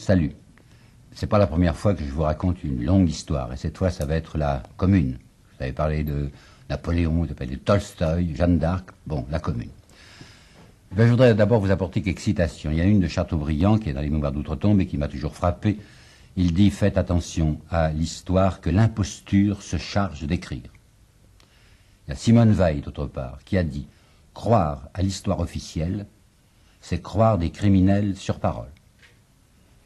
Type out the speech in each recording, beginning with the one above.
Salut. C'est pas la première fois que je vous raconte une longue histoire, et cette fois ça va être la Commune. Vous avez parlé de Napoléon, vous avez parlé de Tolstoï, Jeanne d'Arc, bon, la Commune. Ben, je voudrais d'abord vous apporter quelques citations. Il y en a une de Chateaubriand qui est dans les Mémoires d'Outre-Tombe et qui m'a toujours frappé. Il dit « Faites attention à l'histoire que l'imposture se charge d'écrire ». Il y a Simone Weil, d'autre part, qui a dit « Croire à l'histoire officielle, c'est croire des criminels sur parole ».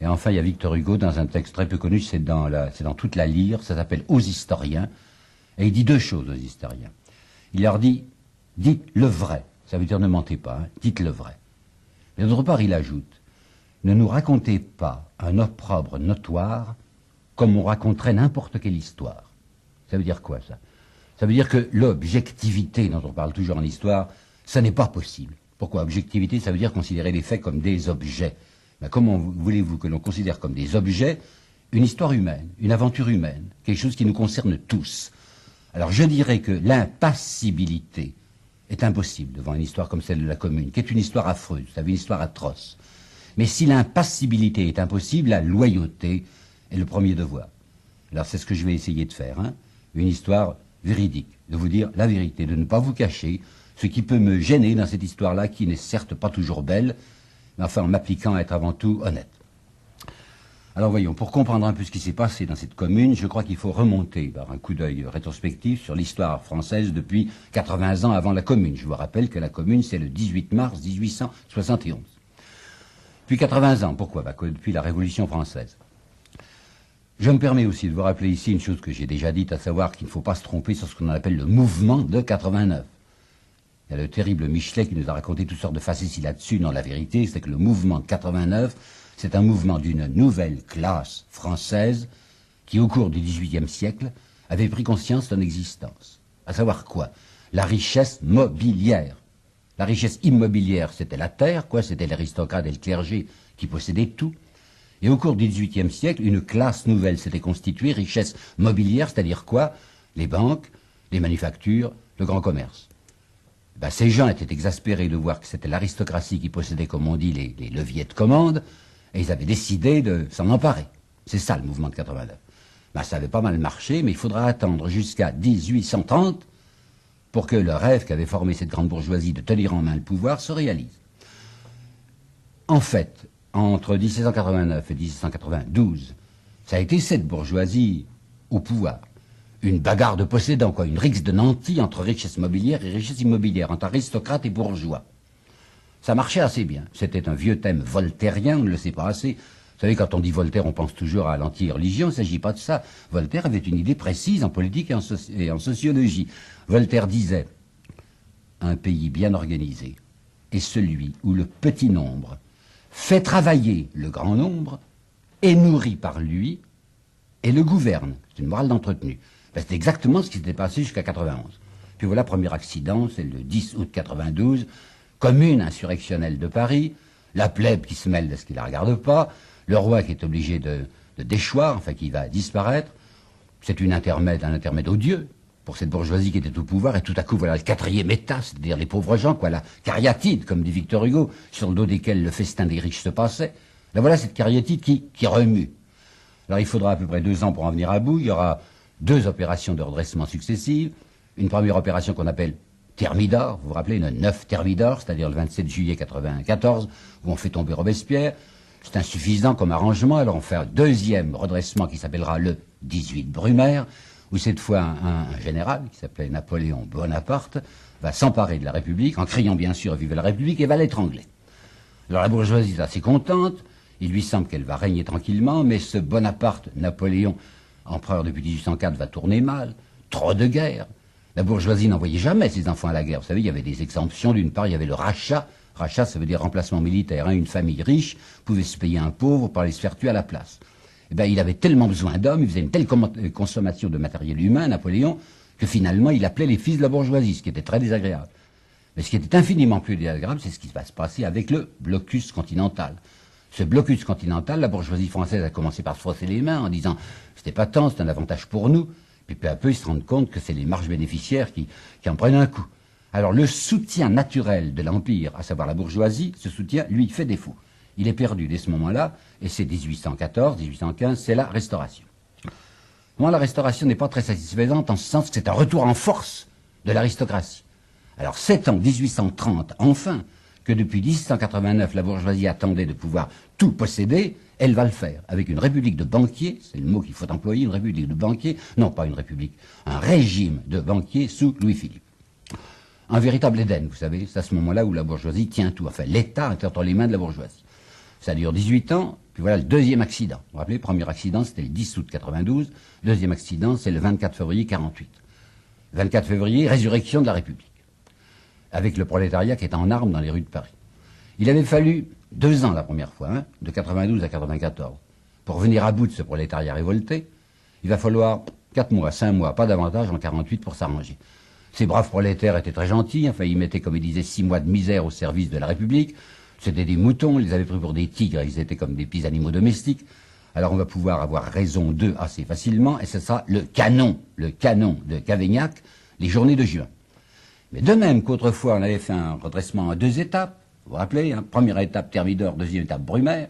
Et enfin, il y a Victor Hugo dans un texte très peu connu, c'est dans toute la lyre, ça s'appelle « Aux historiens ». Et il dit deux choses aux historiens. Il leur dit « Dites le vrai ». Ça veut dire ne mentez pas, hein, dites le vrai. Mais d'autre part, il ajoute « Ne nous racontez pas un opprobre notoire comme on raconterait n'importe quelle histoire ». Ça veut dire quoi, ça? Ça veut dire que l'objectivité dont on parle toujours en histoire, ça n'est pas possible. Pourquoi? Objectivité, ça veut dire considérer les faits comme des objets. Mais comment voulez-vous que l'on considère comme des objets une histoire humaine, une aventure humaine, quelque chose qui nous concerne tous? Alors je dirais que l'impassibilité est impossible devant une histoire comme celle de la Commune, qui est une histoire affreuse, vous savez, une histoire atroce. Mais si l'impassibilité est impossible, la loyauté est le premier devoir. Alors c'est ce que je vais essayer de faire, hein, une histoire véridique, de vous dire la vérité, de ne pas vous cacher ce qui peut me gêner dans cette histoire-là, qui n'est certes pas toujours belle, mais enfin en m'appliquant à être avant tout honnête. Alors voyons, pour comprendre un peu ce qui s'est passé dans cette Commune, je crois qu'il faut remonter par un coup d'œil rétrospectif sur l'histoire française depuis 80 ans avant la Commune. Je vous rappelle que la Commune, c'est le 18 mars 1871. Depuis 80 ans, pourquoi? Depuis la Révolution française. Je me permets aussi de vous rappeler ici une chose que j'ai déjà dite, à savoir qu'il ne faut pas se tromper sur ce qu'on appelle le mouvement de 89. Il y a le terrible Michelet qui nous a raconté toutes sortes de facéties là-dessus. Non, la vérité, c'est que le mouvement de 89, c'est un mouvement d'une nouvelle classe française qui, au cours du XVIIIe siècle, avait pris conscience de son existence. À savoir quoi? La richesse mobilière. La richesse immobilière, c'était la terre, quoi, c'était l'aristocrate et le clergé qui possédaient tout. Et au cours du XVIIIe siècle, une classe nouvelle s'était constituée, richesse mobilière, c'est-à-dire quoi? Les banques, les manufactures, le grand commerce. Ben, ces gens étaient exaspérés de voir que c'était l'aristocratie qui possédait, comme on dit, les leviers de commande, et ils avaient décidé de s'en emparer. C'est ça le mouvement de 89. Ben, ça avait pas mal marché, mais il faudra attendre jusqu'à 1830 pour que le rêve qu'avait formé cette grande bourgeoisie de tenir en main le pouvoir se réalise. En fait, entre 1789 et 1792, ça a été cette bourgeoisie au pouvoir. Une bagarre de possédants, quoi, une rixe de nantis entre richesse mobilière et richesse immobilière, entre aristocrates et bourgeois. Ça marchait assez bien. C'était un vieux thème voltairien, on ne le sait pas assez. Vous savez, quand on dit Voltaire, on pense toujours à l'anti-religion, il ne s'agit pas de ça. Voltaire avait une idée précise en politique et en sociologie. Voltaire disait « Un pays bien organisé est celui où le petit nombre fait travailler le grand nombre, est nourri par lui et le gouverne. » C'est une morale d'entretenu. Ben, c'est exactement ce qui s'était passé jusqu'à 91. Puis voilà, premier accident, c'est le 10 août 92, Commune insurrectionnelle de Paris, la plèbe qui se mêle de ce qui ne la regarde pas, le roi qui est obligé de déchoir, enfin qui va disparaître. C'est un intermède odieux pour cette bourgeoisie qui était au pouvoir, et tout à coup, voilà le quatrième état, c'est-à-dire les pauvres gens, quoi, la cariatide, comme dit Victor Hugo, sur le dos desquels le festin des riches se passait. Là, voilà cette cariatide qui remue. Alors il faudra à peu près 2 ans pour en venir à bout. Il y aura 2 opérations de redressement successives. Une première opération qu'on appelle Thermidor, vous vous rappelez, le 9 Thermidor, c'est-à-dire le 27 juillet 94, où on fait tomber Robespierre. C'est insuffisant comme arrangement, alors on fait un deuxième redressement qui s'appellera le 18 Brumaire, où cette fois un général, qui s'appelait Napoléon Bonaparte, va s'emparer de la République, en criant bien sûr « Vive la République » et va l'étrangler. Alors la bourgeoisie est assez contente, il lui semble qu'elle va régner tranquillement, mais ce Bonaparte, Napoléon, empereur depuis 1804, va tourner mal, trop de guerre. La bourgeoisie n'envoyait jamais ses enfants à la guerre. Vous savez, il y avait des exemptions. D'une part, il y avait le rachat. Rachat, ça veut dire remplacement militaire. Hein. Une famille riche pouvait se payer un pauvre pour aller se faire tuer à la place. Eh bien, il avait tellement besoin d'hommes, il faisait une telle consommation de matériel humain, Napoléon, que finalement, il appelait les fils de la bourgeoisie, ce qui était très désagréable. Mais ce qui était infiniment plus désagréable, c'est ce qui va se passer avec le blocus continental. Ce blocus continental, la bourgeoisie française a commencé par se frotter les mains en disant « c'était pas tant, c'est un avantage pour nous ». Puis peu à peu, ils se rendent compte que c'est les marges bénéficiaires qui en prennent un coup. Alors le soutien naturel de l'Empire, à savoir la bourgeoisie, ce soutien, lui, fait défaut. Il est perdu dès ce moment-là, et c'est 1814, 1815, c'est la Restauration. Moi, la Restauration n'est pas très satisfaisante en ce sens que c'est un retour en force de l'aristocratie. Alors, c'est en 1830, enfin, que depuis 1889, la bourgeoisie attendait de pouvoir tout posséder. Elle va le faire avec une république de banquiers, c'est le mot qu'il faut employer, une république de banquiers, non pas une république, un régime de banquiers sous Louis-Philippe. Un véritable Éden, vous savez, c'est à ce moment-là où la bourgeoisie tient tout. Enfin, l'État est entre les mains de la bourgeoisie. Ça dure 18 ans, puis voilà le deuxième accident. Vous vous rappelez, le premier accident, c'était le 10 août 92, deuxième accident, c'est le 24 février 48. 24 février, résurrection de la République, avec le prolétariat qui est en armes dans les rues de Paris. Il avait fallu 2 ans la première fois, hein, de 92 à 94, pour venir à bout de ce prolétariat révolté. Il va falloir 4 mois, 5 mois, pas davantage en 48 pour s'arranger. Ces braves prolétaires étaient très gentils, enfin ils mettaient, comme ils disaient, 6 mois de misère au service de la République. C'était des moutons, ils les avaient pris pour des tigres, ils étaient comme des petits animaux domestiques. Alors on va pouvoir avoir raison d'eux assez facilement, et ce sera le canon de Cavaignac, les journées de juin. Mais de même qu'autrefois on avait fait un redressement en 2 étapes, vous vous rappelez, hein, première étape Thermidor, deuxième étape Brumaire,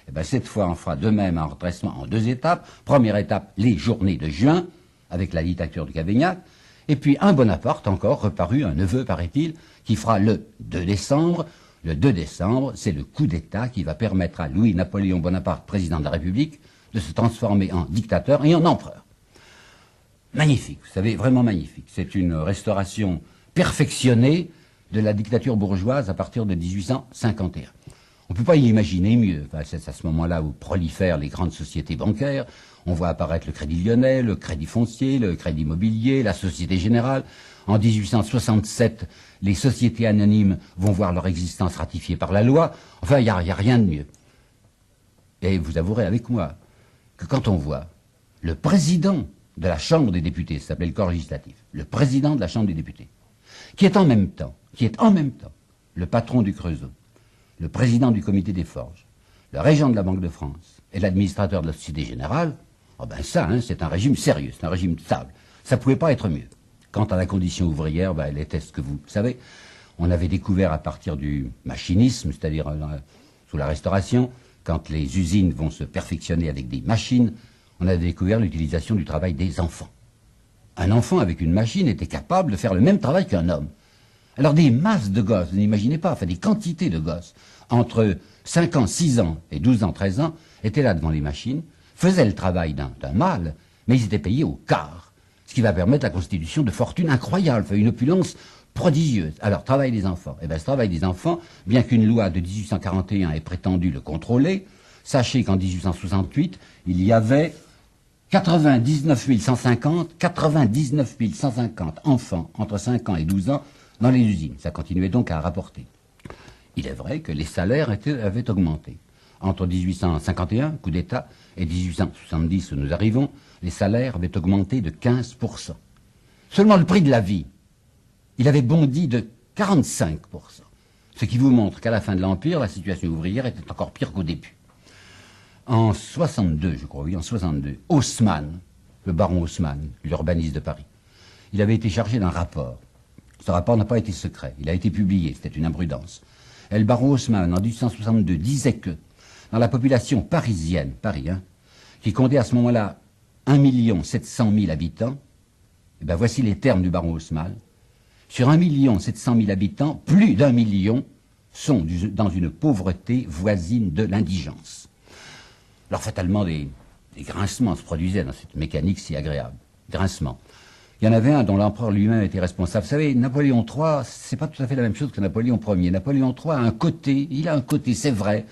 et bien cette fois on fera de même un redressement en 2 étapes, première étape les journées de juin, avec la dictature de Cavaignac, et puis un Bonaparte encore, reparu, un neveu paraît-il, qui fera le 2 décembre. Le 2 décembre, c'est le coup d'État qui va permettre à Louis-Napoléon Bonaparte, président de la République, de se transformer en dictateur et en empereur. Magnifique, vous savez, vraiment magnifique. C'est une restauration perfectionnée de la dictature bourgeoise à partir de 1851. On ne peut pas y imaginer mieux. Enfin, c'est à ce moment-là où prolifèrent les grandes sociétés bancaires. On voit apparaître le Crédit Lyonnais, le Crédit Foncier, le Crédit Immobilier, la Société Générale. En 1867, les sociétés anonymes vont voir leur existence ratifiée par la loi. Enfin, il n'y a rien de mieux. Et vous avouerez avec moi que quand on voit le président de la Chambre des députés, ça s'appelait le corps législatif, le président de la Chambre des députés, qui est en même temps le patron du Creusot, le président du comité des forges, le régent de la Banque de France et l'administrateur de la Société Générale, oh ben ça, hein, c'est un régime sérieux, c'est un régime stable. Ça ne pouvait pas être mieux. Quant à la condition ouvrière, ben, elle était ce que vous savez. On avait découvert à partir du machinisme, c'est-à-dire sous la Restauration, quand les usines vont se perfectionner avec des machines, on a découvert l'utilisation du travail des enfants. Un enfant avec une machine était capable de faire le même travail qu'un homme. Alors des masses de gosses, vous n'imaginez pas, enfin des quantités de gosses, entre 5 ans, 6 ans et 12 ans, 13 ans, étaient là devant les machines, faisaient le travail d'un mâle, mais ils étaient payés au quart, ce qui va permettre la constitution de fortunes incroyables, une opulence prodigieuse. Alors, travail des enfants. Eh bien, ce travail des enfants, bien qu'une loi de 1841 ait prétendu le contrôler, sachez qu'en 1868, il y avait 99 150 enfants entre 5 ans et 12 ans dans les usines. Ça continuait donc à rapporter. Il est vrai que les salaires avaient augmenté. Entre 1851, coup d'État, et 1870, où nous arrivons, les salaires avaient augmenté de 15%. Seulement le prix de la vie, il avait bondi de 45%. Ce qui vous montre qu'à la fin de l'Empire, la situation ouvrière était encore pire qu'au début. En 62, je crois, oui, en 62, Haussmann, le baron Haussmann, l'urbaniste de Paris, il avait été chargé d'un rapport. Ce rapport n'a pas été secret, il a été publié, c'était une imprudence. Et le baron Haussmann, en 1862, disait que dans la population parisienne, Paris, hein, qui comptait à ce moment-là 1 700 000 habitants, et ben voici les termes du baron Haussmann. Sur 1 700 000 habitants, plus d'1 million sont dans une pauvreté voisine de l'indigence. Alors fatalement, des grincements se produisaient dans cette mécanique si agréable. Grincements. Il y en avait un dont l'empereur lui-même était responsable. Vous savez, Napoléon III, c'est pas tout à fait la même chose que Napoléon Ier. Napoléon III a un côté, c'est vrai,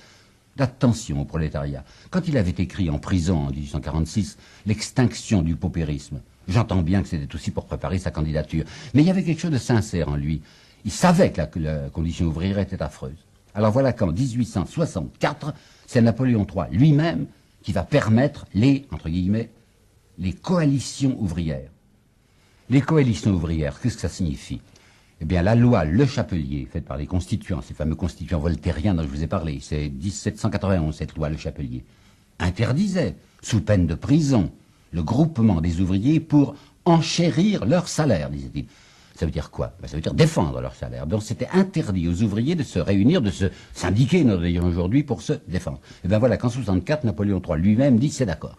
d'attention au prolétariat. Quand il avait écrit en prison en 1846 l'extinction du paupérisme, j'entends bien que c'était aussi pour préparer sa candidature, mais il y avait quelque chose de sincère en lui. Il savait que la condition ouvrière était affreuse. Alors voilà qu'en 1864, c'est Napoléon III lui-même qui va permettre les, entre guillemets, les coalitions ouvrières. Les coalitions ouvrières, qu'est-ce que ça signifie? Eh bien, la loi Le Chapelier, faite par les constituants, ces fameux constituants voltairiens dont je vous ai parlé, c'est 1791, cette loi Le Chapelier, interdisait, sous peine de prison, le groupement des ouvriers pour enchérir leur salaire, disait-il. Ça veut dire quoi? Ça veut dire défendre leur salaire. Donc c'était interdit aux ouvriers de se réunir, de se syndiquer, nous disons aujourd'hui, pour se défendre. Et bien voilà qu'en 64, Napoléon III lui-même dit c'est d'accord.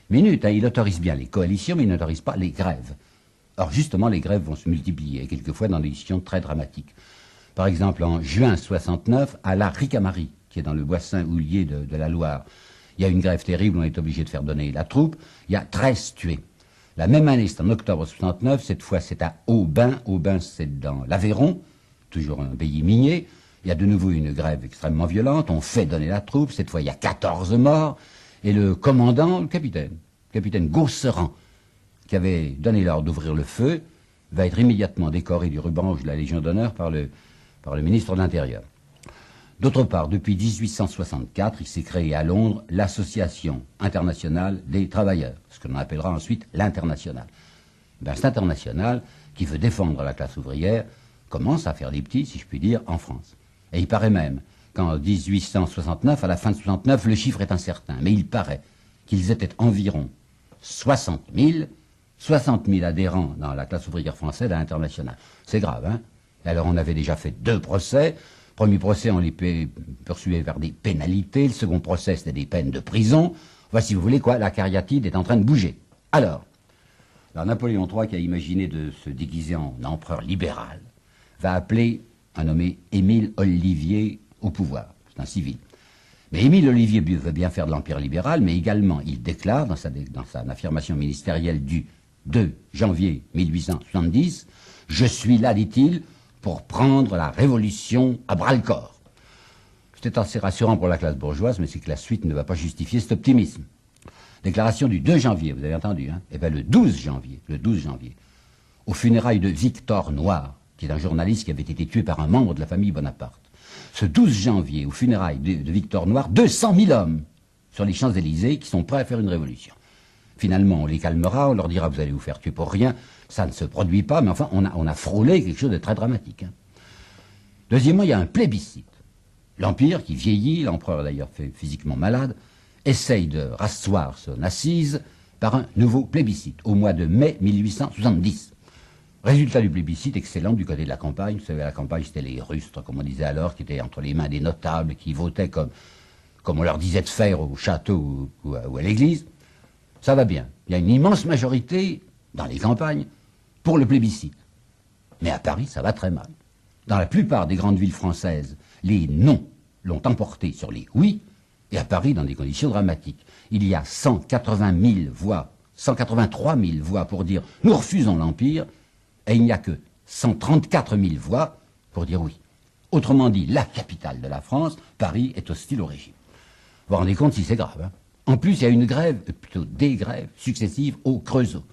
Minute, il autorise bien les coalitions, mais il n'autorise pas les grèves. Or justement, les grèves vont se multiplier, quelquefois dans des situations très dramatiques. Par exemple, en juin 69, à la Ricamarie, qui est dans le bassin houiller de la Loire, il y a une grève terrible, on est obligé de faire donner la troupe, il y a 13 tués. La même année, c'est en octobre 69, cette fois c'est à Aubin. Aubin, c'est dans l'Aveyron, toujours un pays minier. Il y a de nouveau une grève extrêmement violente, on fait donner la troupe, cette fois il y a 14 morts, et le commandant, le capitaine Gausseran, qui avait donné l'ordre d'ouvrir le feu, va être immédiatement décoré du ruban rouge de la Légion d'honneur par le ministre de l'Intérieur. D'autre part, depuis 1864, il s'est créé à Londres l'Association internationale des travailleurs, ce que l'on appellera ensuite l'Internationale. Cet international, qui veut défendre la classe ouvrière, commence à faire des petits, si je puis dire, en France. Et il paraît même qu'en 1869, à la fin de 69, le chiffre est incertain, mais il paraît qu'ils étaient environ 60 000 adhérents dans la classe ouvrière française à l'international. C'est grave, hein? Alors on avait déjà fait 2 procès. Premier procès, on les poursuivait vers des pénalités. Le second procès, c'était des peines de prison. Enfin, si vous voulez, quoi, la cariatide est en train de bouger. Alors Napoléon III, qui a imaginé de se déguiser en empereur libéral, va appeler un nommé Émile Ollivier au pouvoir. C'est un civil. Mais Émile Ollivier veut bien faire de l'empire libéral, mais également, il déclare dans sa affirmation ministérielle du 2 janvier 1870, « Je suis là, dit-il, pour prendre la révolution à bras-le-corps ». C'était assez rassurant pour la classe bourgeoise, mais c'est que la suite ne va pas justifier cet optimisme. Déclaration du 2 janvier, vous avez entendu, hein? Eh bien le 12 janvier, aux funérailles de Victor Noir, qui est un journaliste qui avait été tué par un membre de la famille Bonaparte. Ce 12 janvier, aux funérailles de Victor Noir, 200 000 hommes sur les Champs-Élysées qui sont prêts à faire une révolution. Finalement, on les calmera, on leur dira, vous allez vous faire tuer pour rien. Ça ne se produit pas, mais enfin, on a frôlé quelque chose de très dramatique. Hein. Deuxièmement, il y a un plébiscite. L'Empire, qui vieillit, l'empereur d'ailleurs fait physiquement malade, essaye de rasseoir son assise par un nouveau plébiscite, au mois de mai 1870. Résultat du plébiscite, excellent du côté de la campagne. Vous savez, la campagne, c'était les rustres, comme on disait alors, qui étaient entre les mains des notables, qui votaient comme on leur disait de faire au château ou à l'église. Ça va bien. Il y a une immense majorité dans les campagnes pour le plébiscite. Mais à Paris, ça va très mal. Dans la plupart des grandes villes françaises, les non l'ont emporté sur les oui, et à Paris, dans des conditions dramatiques. Il y a 180 000 voix, 183 000 voix pour dire « nous refusons l'Empire », et il n'y a que 134 000 voix pour dire oui. Autrement dit, la capitale de la France, Paris, est hostile au régime. Vous vous rendez compte si c'est grave, hein? En plus, il y a une grève, plutôt des grèves successives au Creusot.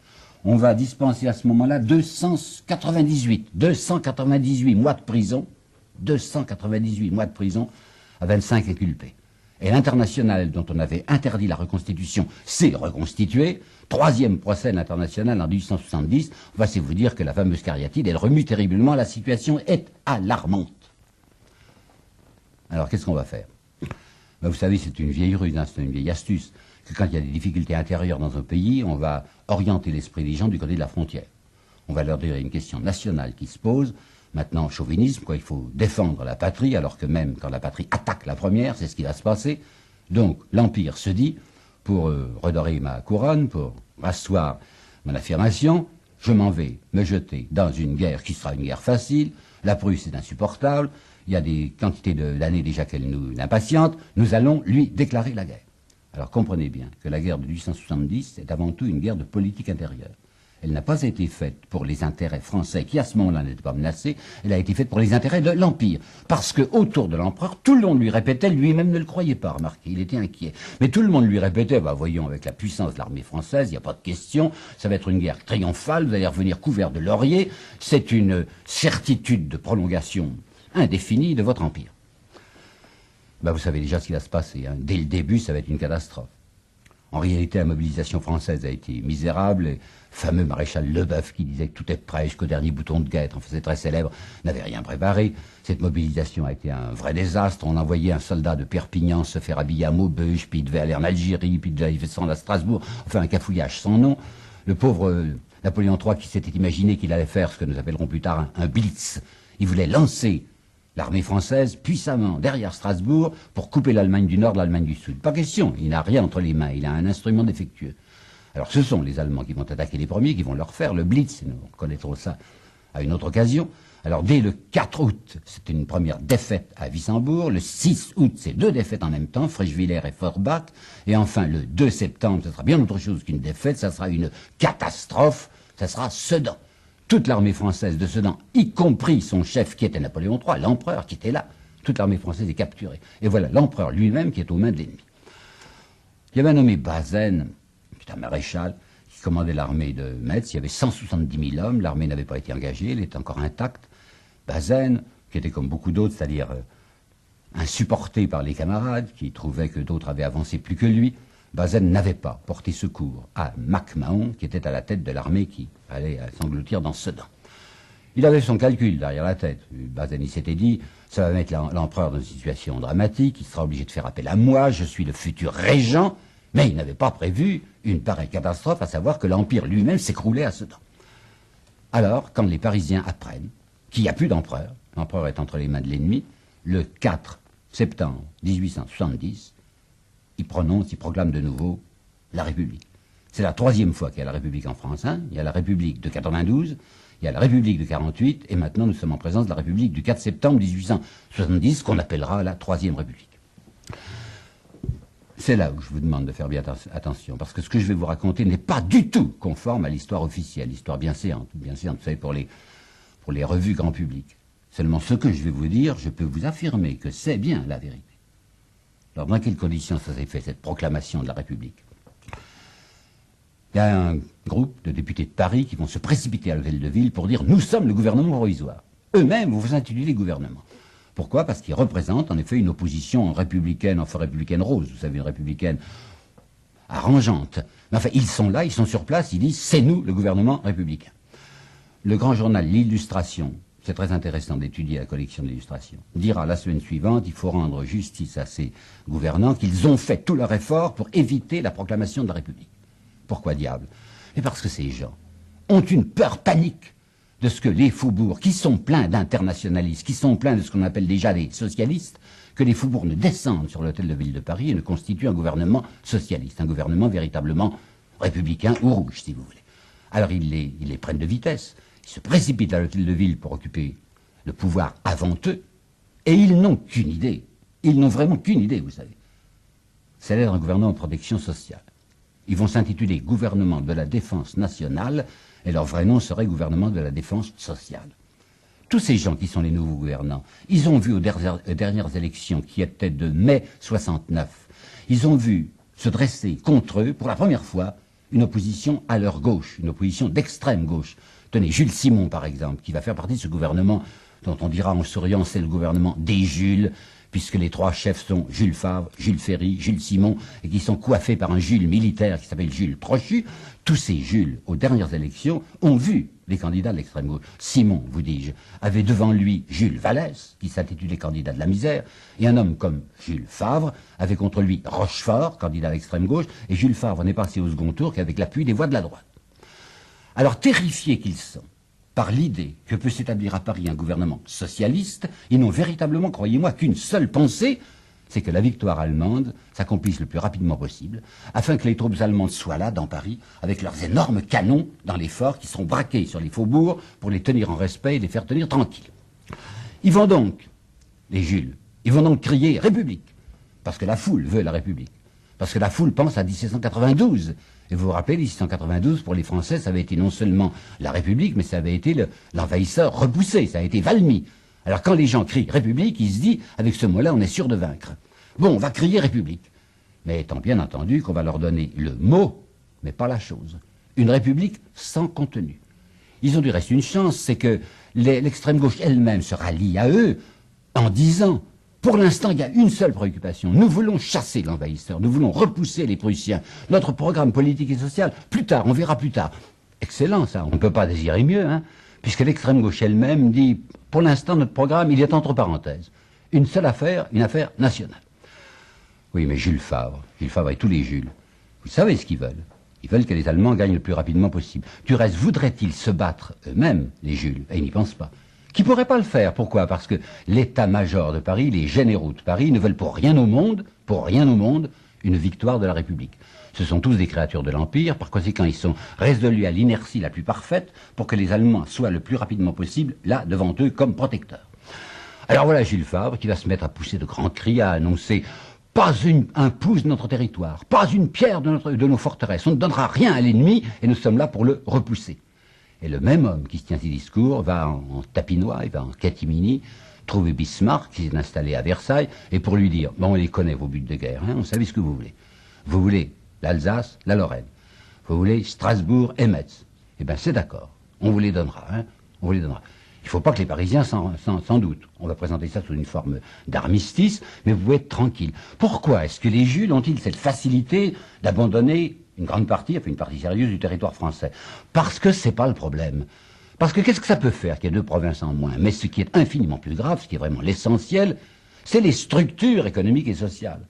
On va dispenser à ce moment-là 298 mois de prison, 298 mois de prison à 25 inculpés. Et l'Internationale, dont on avait interdit la reconstitution, s'est reconstituée. 3e procès de l'Internationale en 1870. Enfin, c'est vous dire que la fameuse cariatide, elle remue terriblement, la situation est alarmante. Alors, qu'est-ce qu'on va faire? Vous savez, c'est une vieille ruse, hein, c'est une vieille astuce, que quand il y a des difficultés intérieures dans un pays, on va orienter l'esprit des gens du côté de la frontière. On va leur dire une question nationale qui se pose. Maintenant, chauvinisme, quoi, il faut défendre la patrie, alors que même quand la patrie attaque la première, c'est ce qui va se passer. Donc, l'Empire se dit, pour redorer ma couronne, pour rasseoir mon affirmation, je m'en vais me jeter dans une guerre qui sera une guerre facile. La Prusse est insupportable. Il y a des quantités d'années déjà qu'elle nous impatiente. Nous allons lui déclarer la guerre. Alors comprenez bien que la guerre de 1870 est avant tout une guerre de politique intérieure. Elle n'a pas été faite pour les intérêts français qui à ce moment-là n'étaient pas menacés, elle a été faite pour les intérêts de l'Empire. Parce que autour de l'empereur, tout le monde lui répétait, lui-même ne le croyait pas, remarquez, il était inquiet. Mais tout le monde lui répétait, voyons, avec la puissance de l'armée française, il n'y a pas de question, ça va être une guerre triomphale, vous allez revenir couvert de lauriers, c'est une certitude de prolongation indéfinie de votre empire. Vous savez déjà ce qui va se passer, hein. Dès le début, ça va être une catastrophe. En réalité, la mobilisation française a été misérable. Le fameux maréchal Leboeuf qui disait que tout est prêt jusqu'au dernier bouton de guêtre, enfin c'est très célèbre, n'avait rien préparé. Cette mobilisation a été un vrai désastre. On envoyait un soldat de Perpignan se faire habiller à Maubeuge, puis il devait aller en Algérie, puis il devait descendre à Strasbourg, enfin un cafouillage sans nom. Le pauvre Napoléon III qui s'était imaginé qu'il allait faire ce que nous appellerons plus tard un blitz. Il voulait lancer l'armée française puissamment derrière Strasbourg pour couper l'Allemagne du Nord de l'Allemagne du Sud. Pas question, il n'a rien entre les mains, il a un instrument défectueux. Alors ce sont les Allemands qui vont attaquer les premiers, qui vont leur faire le blitz, et nous connaîtrons ça à une autre occasion. Alors dès le 4 août, c'est une première défaite à Wissembourg. Le 6 août, c'est deux défaites en même temps, Frischwiller et Forbach. Et enfin, le 2 septembre, ce sera bien autre chose qu'une défaite, ça sera une catastrophe, ça sera Sedan. Toute l'armée française de Sedan, y compris son chef qui était Napoléon III, l'empereur qui était là, toute l'armée française est capturée. Et voilà l'empereur lui-même qui est aux mains de l'ennemi. Il y avait un nommé Bazaine, qui est un maréchal, qui commandait l'armée de Metz. Il y avait 170 000 hommes, l'armée n'avait pas été engagée, elle était encore intacte. Bazaine, qui était comme beaucoup d'autres, c'est-à-dire insupporté par les camarades, qui trouvaient que d'autres avaient avancé plus que lui, Bazaine n'avait pas porté secours à MacMahon, qui était à la tête de l'armée qui allait s'engloutir dans Sedan. Il avait son calcul derrière la tête. Bazaine, il s'était dit, ça va mettre l'empereur dans une situation dramatique, il sera obligé de faire appel à moi, je suis le futur régent, mais il n'avait pas prévu une pareille catastrophe, à savoir que l'Empire lui-même s'écroulait à Sedan. Alors, quand les Parisiens apprennent qu'il n'y a plus d'empereur, l'empereur est entre les mains de l'ennemi, le 4 septembre 1870, il proclame de nouveau la République. C'est la troisième fois qu'il y a la République en France. Hein. Il y a la République de 92, il y a la République de 48, et maintenant nous sommes en présence de la République du 4 septembre 1870, qu'on appellera la Troisième République. C'est là où je vous demande de faire bien attention, parce que ce que je vais vous raconter n'est pas du tout conforme à l'histoire officielle, l'histoire bienséante, vous savez, pour les revues grand public. Seulement ce que je vais vous dire, je peux vous affirmer que c'est bien la vérité. Alors dans quelles conditions ça s'est fait, cette proclamation de la République? Il y a un groupe de députés de Paris qui vont se précipiter à l'hôtel de ville pour dire « Nous sommes le gouvernement provisoire ». Eux-mêmes vont vous intituler gouvernement. Pourquoi? Parce qu'ils représentent en effet une opposition républicaine, enfin républicaine rose, vous savez, une républicaine arrangeante. Mais enfin, ils sont là, ils sont sur place, ils disent « C'est nous le gouvernement républicain ». Le grand journal L'Illustration, c'est très intéressant d'étudier la collection de l'Illustration, dira la semaine suivante, il faut rendre justice à ces gouvernants, qu'ils ont fait tout leur effort pour éviter la proclamation de la République. Pourquoi diable? Et parce que ces gens ont une peur panique de ce que les faubourgs, qui sont pleins d'internationalistes, qui sont pleins de ce qu'on appelle déjà les socialistes, que les faubourgs ne descendent sur l'hôtel de ville de Paris et ne constituent un gouvernement socialiste, un gouvernement véritablement républicain ou rouge, si vous voulez. Alors ils les prennent de vitesse. Ils se précipitent à l'hôtel de ville pour occuper le pouvoir avant eux, et ils n'ont qu'une idée. Ils n'ont vraiment qu'une idée, vous savez. C'est d'être un gouvernement de protection sociale. Ils vont s'intituler gouvernement de la défense nationale, et leur vrai nom serait gouvernement de la défense sociale. Tous ces gens qui sont les nouveaux gouvernants, ils ont vu aux dernières élections, qui étaient de mai 69, ils ont vu se dresser contre eux, pour la première fois, une opposition à leur gauche, une opposition d'extrême gauche. Tenez, Jules Simon, par exemple, qui va faire partie de ce gouvernement dont on dira en souriant, c'est le gouvernement des Jules, puisque les trois chefs sont Jules Favre, Jules Ferry, Jules Simon, et qui sont coiffés par un Jules militaire qui s'appelle Jules Trochu. Tous ces Jules, aux dernières élections, ont vu les candidats de l'extrême gauche. Simon, vous dis-je, avait devant lui Jules Vallès, qui s'intitulait candidat de la misère, et un homme comme Jules Favre avait contre lui Rochefort, candidat à l'extrême gauche, et Jules Favre n'est passé au second tour qu'avec l'appui des voix de la droite. Alors, terrifiés qu'ils sont par l'idée que peut s'établir à Paris un gouvernement socialiste, ils n'ont véritablement, croyez-moi, qu'une seule pensée, c'est que la victoire allemande s'accomplisse le plus rapidement possible, afin que les troupes allemandes soient là, dans Paris, avec leurs énormes canons dans les forts qui seront braqués sur les faubourgs pour les tenir en respect et les faire tenir tranquilles. Ils vont donc, les Jules, ils vont donc crier « République », parce que la foule veut la République, parce que la foule pense à 1792. Et vous vous rappelez, 1792, pour les Français, ça avait été non seulement la République, mais ça avait été l'envahisseur repoussé, ça a été Valmy. Alors quand les gens crient République, ils se disent, avec ce mot-là, on est sûr de vaincre. Bon, on va crier République. Mais étant bien entendu qu'on va leur donner le mot, mais pas la chose. Une République sans contenu. Ils ont du reste une chance, c'est que l'extrême gauche elle-même se rallie à eux en disant, pour l'instant, il y a une seule préoccupation. Nous voulons chasser l'envahisseur, nous voulons repousser les Prussiens. Notre programme politique et social, plus tard, on verra plus tard. Excellent ça, on ne peut pas désirer mieux, hein, puisque l'extrême gauche elle-même dit, pour l'instant, notre programme, il est entre parenthèses. Une seule affaire, une affaire nationale. Oui, mais Jules Favre et tous les Jules, vous savez ce qu'ils veulent. Ils veulent que les Allemands gagnent le plus rapidement possible. Du reste, voudraient-ils se battre eux-mêmes, les Jules? Et ils n'y pensent pas. Qui ne pourraient pas le faire. Pourquoi? Parce que l'état-major de Paris, les généraux de Paris, ne veulent pour rien au monde, une victoire de la République. Ce sont tous des créatures de l'Empire, par conséquent ils sont résolus à l'inertie la plus parfaite pour que les Allemands soient le plus rapidement possible là devant eux comme protecteurs. Alors voilà Jules Favre qui va se mettre à pousser de grands cris, à annoncer « Pas un pouce de notre territoire, pas une pierre de nos forteresses, on ne donnera rien à l'ennemi et nous sommes là pour le repousser ». Et le même homme qui se tient ces discours va en tapinois, il va en catimini, trouver Bismarck qui s'est installé à Versailles et pour lui dire « Bon, on les connaît vos buts de guerre, hein, on savait ce que vous voulez. Vous voulez l'Alsace, la Lorraine. Vous voulez Strasbourg et Metz. Eh bien, c'est d'accord. On vous les donnera. Hein, on vous les donnera. Il ne faut pas que les Parisiens s'en doutent. On va présenter ça sous une forme d'armistice, mais vous pouvez être tranquille. Pourquoi est-ce que les Jules ont-ils cette facilité d'abandonner une grande partie, enfin une partie sérieuse du territoire français? Parce que c'est pas le problème. Parce que qu'est-ce que ça peut faire qu'il y ait 2 provinces en moins? Mais ce qui est infiniment plus grave, ce qui est vraiment l'essentiel, c'est les structures économiques et sociales.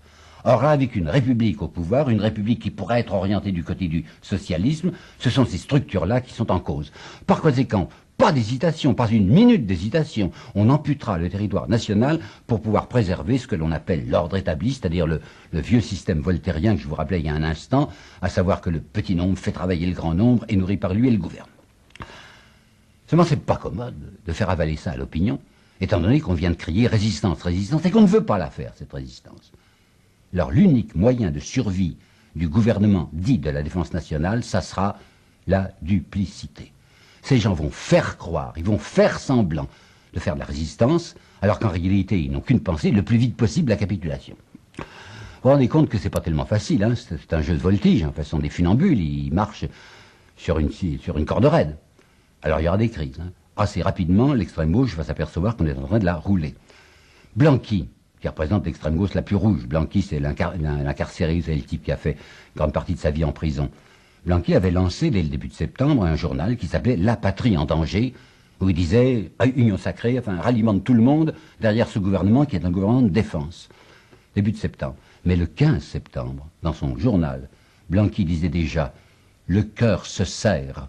Or là, avec une république au pouvoir, une république qui pourrait être orientée du côté du socialisme, ce sont ces structures-là qui sont en cause. Par conséquent, pas d'hésitation, pas une minute d'hésitation. On amputera le territoire national pour pouvoir préserver ce que l'on appelle l'ordre établi, c'est-à-dire le vieux système voltairien que je vous rappelais il y a un instant, à savoir que le petit nombre fait travailler le grand nombre et nourrit par lui et le gouverne. Seulement, c'est pas commode de faire avaler ça à l'opinion, étant donné qu'on vient de crier résistance, résistance, et qu'on ne veut pas la faire, cette résistance. Alors l'unique moyen de survie du gouvernement dit de la défense nationale, ça sera la duplicité. Ces gens vont faire croire, ils vont faire semblant de faire de la résistance, alors qu'en réalité ils n'ont qu'une pensée, le plus vite possible la capitulation. Vous vous rendez compte que c'est pas tellement facile, hein, c'est un jeu de voltige, en façon des funambules, ils marchent sur une corde raide. Alors il y aura des crises. Hein. Assez rapidement, l'extrême gauche va s'apercevoir qu'on est en train de la rouler. Blanqui, qui représente l'extrême gauche la plus rouge. Blanqui, c'est l'incarcéré, c'est le type qui a fait une grande partie de sa vie en prison. Blanqui avait lancé, dès le début de septembre, un journal qui s'appelait « La patrie en danger », où il disait « Union sacrée », enfin, ralliement de tout le monde derrière ce gouvernement qui est un gouvernement de défense. Début de septembre. Mais le 15 septembre, dans son journal, Blanqui disait déjà « Le cœur se serre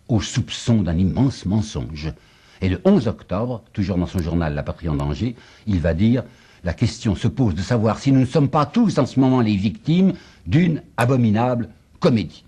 au soupçon d'un immense mensonge ». Et le 11 octobre, toujours dans son journal « La patrie en danger », il va dire « La question se pose de savoir si nous ne sommes pas tous en ce moment les victimes d'une abominable comédie. »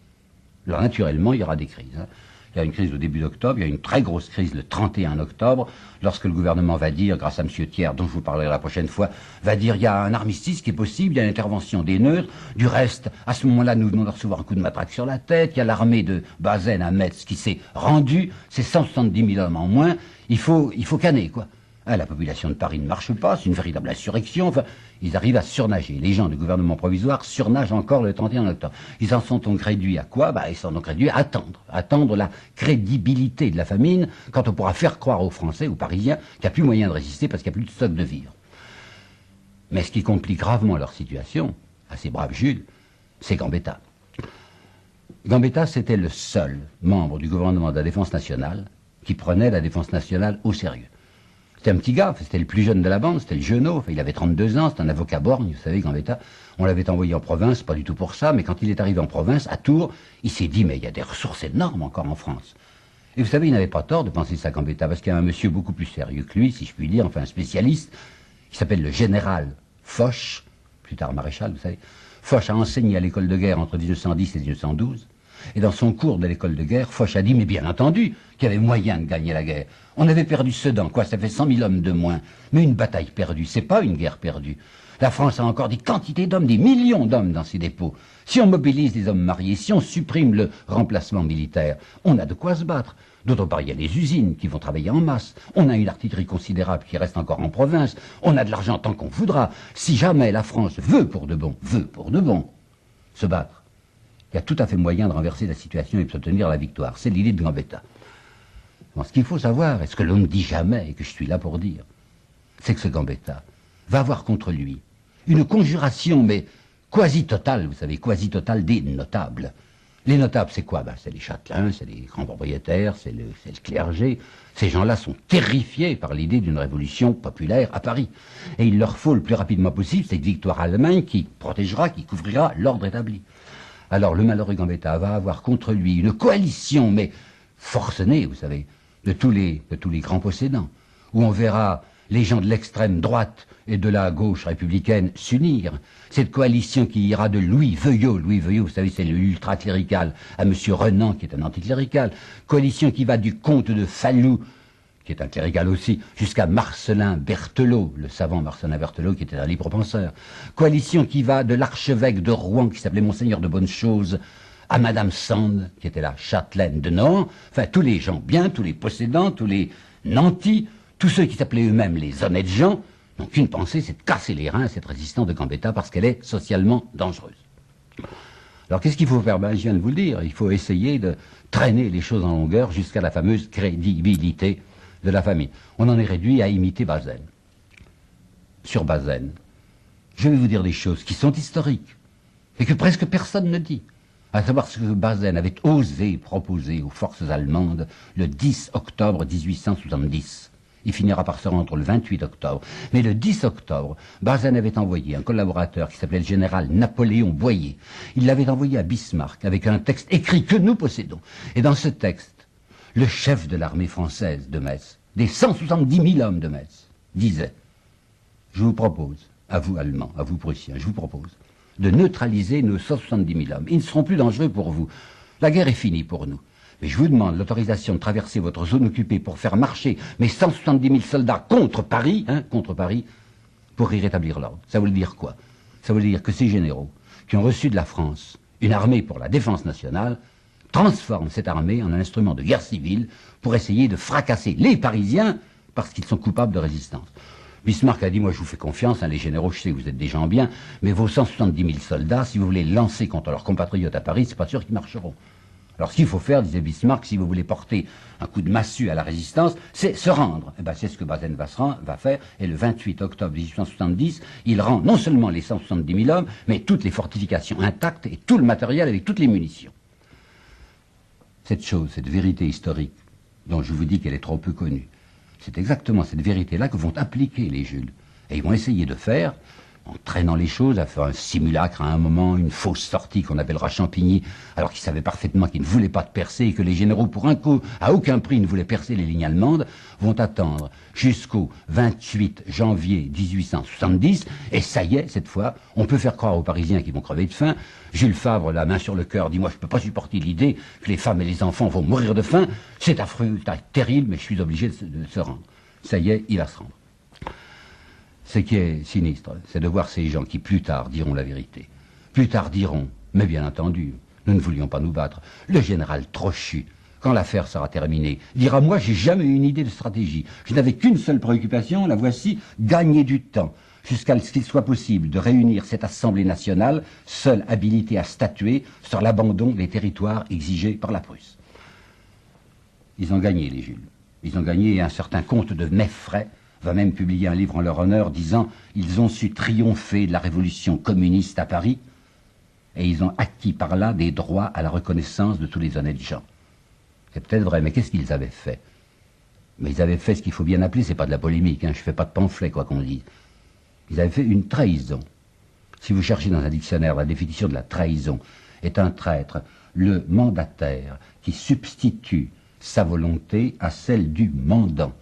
Alors naturellement, il y aura des crises. Hein. Il y a une crise au début d'octobre, il y a une très grosse crise le 31 octobre, lorsque le gouvernement va dire, grâce à M. Thiers, dont je vous parlerai la prochaine fois, va dire il y a un armistice qui est possible, il y a l'intervention des neutres. Du reste, à ce moment-là, nous venons de recevoir un coup de matraque sur la tête, il y a l'armée de Bazaine à Metz qui s'est rendue, c'est 170 000 hommes en moins, il faut canner, quoi. Hein, la population de Paris ne marche pas, c'est une véritable insurrection, enfin, ils arrivent à surnager. Les gens du gouvernement provisoire surnagent encore le 31 octobre. Ils en sont donc réduits à quoi? Ils sont donc réduits à attendre la crédibilité de la famine, quand on pourra faire croire aux Français, aux Parisiens, qu'il n'y a plus moyen de résister parce qu'il n'y a plus de stock de vivres. Mais ce qui complique gravement leur situation, à ces braves Jules, c'est Gambetta. Gambetta, c'était le seul membre du gouvernement de la Défense nationale qui prenait la Défense nationale au sérieux. C'était un petit gars, c'était le plus jeune de la bande, c'était le Jeunot, enfin, il avait 32 ans, c'était un avocat borgne, vous savez, Gambetta. On l'avait envoyé en province, pas du tout pour ça, mais quand il est arrivé en province, à Tours, il s'est dit, mais il y a des ressources énormes encore en France. Et vous savez, il n'avait pas tort de penser ça, Gambetta, parce qu'il y a un monsieur beaucoup plus sérieux que lui, si je puis dire, enfin un spécialiste, qui s'appelle le général Foch, plus tard maréchal, vous savez. Foch a enseigné à l'école de guerre entre 1910 et 1912. Et dans son cours de l'école de guerre, Foch a dit, mais bien entendu, qu'il y avait moyen de gagner la guerre. On avait perdu Sedan, quoi, ça fait 100 000 hommes de moins. Mais une bataille perdue, c'est pas une guerre perdue. La France a encore des quantités d'hommes, des millions d'hommes dans ses dépôts. Si on mobilise les hommes mariés, si on supprime le remplacement militaire, on a de quoi se battre. D'autre part, il y a les usines qui vont travailler en masse. On a une artillerie considérable qui reste encore en province. On a de l'argent tant qu'on voudra. Si jamais la France veut pour de bon, se battre, il y a tout à fait moyen de renverser la situation et de s'obtenir la victoire. C'est l'idée de Gambetta. Bon, ce qu'il faut savoir, et ce que l'on ne dit jamais, et que je suis là pour dire, c'est que ce Gambetta va avoir contre lui une conjuration, mais quasi-totale, vous savez, quasi-totale des notables. Les notables, c'est quoi? C'est les châtelains, c'est les grands propriétaires, c'est le clergé. Ces gens-là sont terrifiés par l'idée d'une révolution populaire à Paris. Et il leur faut le plus rapidement possible cette victoire allemande qui protégera, qui couvrira l'ordre établi. alors le malheureux Gambetta va avoir contre lui une coalition, mais forcenée, vous savez, de tous les grands possédants, où on verra les gens de l'extrême droite et de la gauche républicaine s'unir. Cette coalition qui ira de Louis Veuillot, vous savez, c'est l'ultra-clérical, à M. Renan, qui est un anticlérical, coalition qui va du comte de Falloux, qui est un clérical aussi, jusqu'à Marcellin Berthelot, le savant Marcellin Berthelot, qui était un libre penseur. Coalition qui va de l'archevêque de Rouen, qui s'appelait Monseigneur de Bonnechose, à Madame Sand, qui était la châtelaine de Nohant, enfin tous les gens bien, tous les possédants, tous les nantis, tous ceux qui s'appelaient eux-mêmes les honnêtes gens, n'ont qu'une pensée, c'est de casser les reins à cette résistance de Gambetta parce qu'elle est socialement dangereuse. Alors qu'est-ce qu'il faut faire? Ben, je viens de vous le dire, il faut essayer de traîner les choses en longueur jusqu'à la fameuse crédibilité de la famille. On en est réduit à imiter Bazaine. Sur Bazaine, je vais vous dire des choses qui sont historiques et que presque personne ne dit. À savoir ce que Bazaine avait osé proposer aux forces allemandes le 10 octobre 1870. Il finira par se rendre le 28 octobre. Mais le 10 octobre, Bazaine avait envoyé un collaborateur qui s'appelait le général Napoléon Boyer. Il l'avait envoyé à Bismarck avec un texte écrit que nous possédons. Et dans ce texte, le chef de l'armée française de Metz, des 170 000 hommes de Metz, disait « Je vous propose, à vous Allemands, à vous Prussiens, je vous propose de neutraliser nos 170 000 hommes. Ils ne seront plus dangereux pour vous. La guerre est finie pour nous. Mais je vous demande l'autorisation de traverser votre zone occupée pour faire marcher mes 170 000 soldats contre Paris, pour y rétablir l'ordre. » Ça veut dire quoi? Ça veut dire que ces généraux, qui ont reçu de la France une armée pour la défense nationale, transforment cette armée en un instrument de guerre civile pour essayer de fracasser les Parisiens parce qu'ils sont coupables de résistance. Bismarck a dit, moi je vous fais confiance, les généraux, je sais que vous êtes des gens bien, mais vos 170 000 soldats, si vous voulez lancer contre leurs compatriotes à Paris, c'est pas sûr qu'ils marcheront. Alors ce qu'il faut faire, disait Bismarck, si vous voulez porter un coup de massue à la résistance, c'est se rendre. Et ben, c'est ce que Bazaine va faire, et le 28 octobre 1870, il rend non seulement les 170 000 hommes, mais toutes les fortifications intactes et tout le matériel avec toutes les munitions. Cette chose, cette vérité historique, dont je vous dis qu'elle est trop peu connue, c'est exactement cette vérité-là que vont appliquer les Jules. Et ils vont essayer de faire, en traînant les choses, à faire un simulacre à un moment, une fausse sortie qu'on appellera Champigny, alors qu'ils savaient parfaitement qu'ils ne voulaient pas de percer et que les généraux, pour un coup, à aucun prix, ne voulaient percer les lignes allemandes, vont attendre jusqu'au 28 janvier 1870, et ça y est, cette fois, on peut faire croire aux Parisiens qu'ils vont crever de faim. Jules Favre, la main sur le cœur, dit, moi je ne peux pas supporter l'idée que les femmes et les enfants vont mourir de faim, c'est affreux, c'est terrible, mais je suis obligé de se rendre. Ça y est, il va se rendre. Ce qui est sinistre, c'est de voir ces gens qui plus tard diront la vérité. Plus tard diront, mais bien entendu, nous ne voulions pas nous battre. Le général Trochu, quand l'affaire sera terminée, dira, moi j'ai jamais eu une idée de stratégie. Je n'avais qu'une seule préoccupation, la voici, gagner du temps, jusqu'à ce qu'il soit possible de réunir cette Assemblée nationale, seule habilitée à statuer sur l'abandon des territoires exigés par la Prusse. Ils ont gagné, les Jules. Ils ont gagné, et un certain comte de Meffray va même publier un livre en leur honneur disant « Ils ont su triompher de la révolution communiste à Paris et ils ont acquis par là des droits à la reconnaissance de tous les honnêtes gens. » C'est peut-être vrai, mais qu'est-ce qu'ils avaient fait? Mais ils avaient fait ce qu'il faut bien appeler, c'est pas de la polémique, je ne fais pas de pamphlet, quoi qu'on dise. Ils avaient fait une trahison. Si vous cherchez dans un dictionnaire, la définition de la trahison est un traître, le mandataire qui substitue sa volonté à celle du mandant.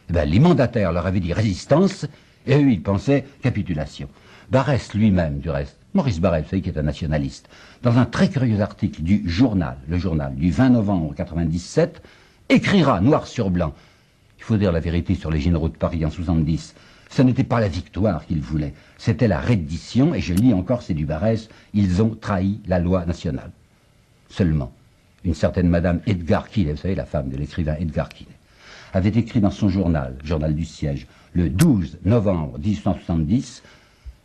Eh bien, les mandataires leur avaient dit résistance, et eux, ils pensaient capitulation. Barrès lui-même, du reste, Maurice Barrès, vous savez, qui est un nationaliste, dans un très curieux article du journal, le journal du 20 novembre 97, écrira noir sur blanc. Il faut dire la vérité sur les généraux de Paris en 70. Ce n'était pas la victoire qu'ils voulaient, c'était la reddition, et je lis encore, c'est du Barrès, ils ont trahi la loi nationale. Seulement, une certaine madame Edgar Quinet, vous savez, la femme de l'écrivain Edgar Quinet, avait écrit dans son journal, Journal du Siège, le 12 novembre 1870,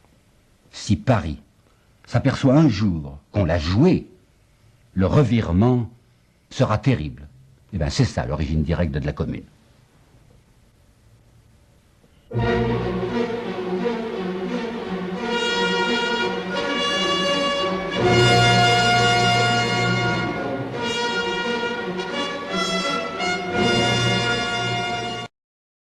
« Si Paris s'aperçoit un jour qu'on l'a joué, le revirement sera terrible. » Eh bien, c'est ça l'origine directe de la Commune.